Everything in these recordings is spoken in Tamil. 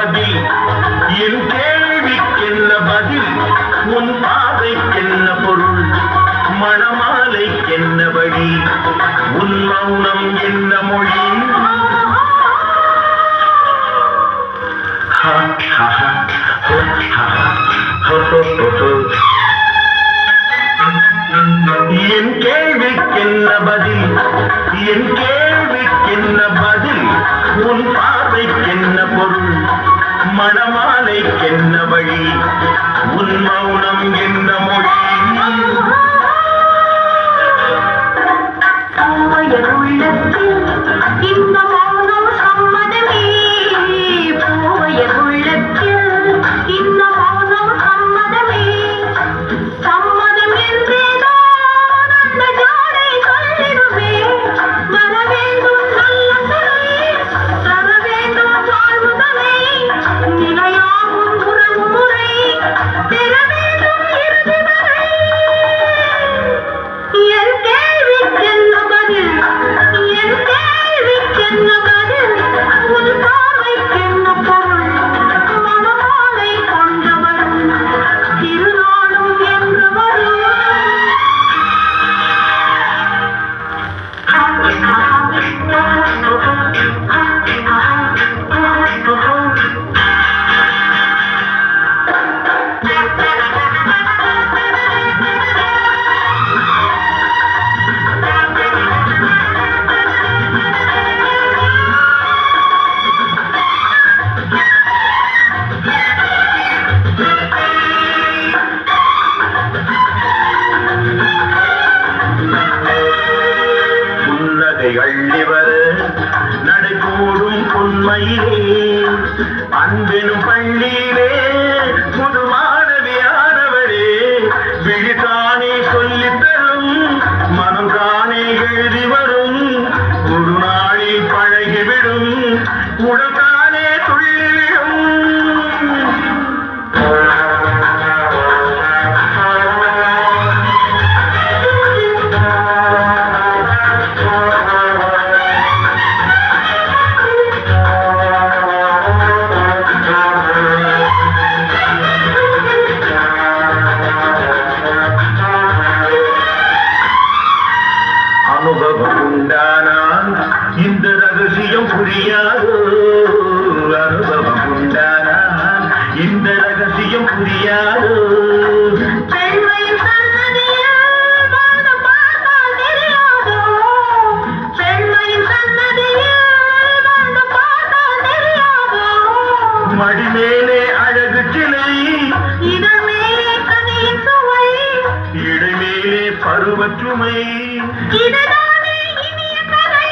பதில் என் கேள்விக்கென்ன பதில் உன் பாதைக்கென்ன பொருள் மணமாலைக்கென்ன வழி உன் மௌனம் என்ன மொழி என் கேள்விக்கென்ன பதில் என் கேள்விக்கென்ன பதில் உன் பார்வைக்கென்ன பொருள் மணமாலைக்கென்ன வழி உன் மௌனம் என்ன மொழி இந்த மௌனம் சம்மதமே பூவைய உள்ளத்தில் இந்த மௌனம் சம்மதமே சம்மதம் என்றேதான் அந்த ஜாடை சொல்லிடுமே வர வேண்டும் நல்ல துணை தர வேண்டும் வாழ்வுதனை நிலையாகும் உறவு முறை பெற வேண்டும் இறுதி வரை என் கேள்விக்கென்ன பதில் என் கேள்விக்கென்ன பதில் உன் பார்வைக்கென்ன பொருள் மனமாலை கொண்டவரும் திருநாளும் என்று வரும் அள்ளிவர நடைபோடும் உண்மையிலே அன்பெனும் பள்ளியிலே புது மாணவியானவரே விழித்தானே சொல்லித் தரும் மனம் தானே எழுதி வரும் ஒரு நாளில் பழகிவிடும் உடல்தானே துள்ளிவிடும் அனுபவம் உண்டானால் இந்த ரகசியம் புரியாதோ அனுபவம் உண்டானால் இந்த ரகசியம் புரியாதோ பெண்மையின் சன்னதியில் வாழ்ந்து பார்த்தால் தெரியாதோ பெண்மையின் சன்னதியில் வாழ்ந்து பார்த்தால் தெரியாதோ மடிமேலே அழகு சிலை இதழ் மேலே கனியின் சுவை இடைமேலே பருவச்சுமை இதுதானே இனிய கதை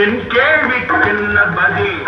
என் கேள்விக்கென்ன பதில்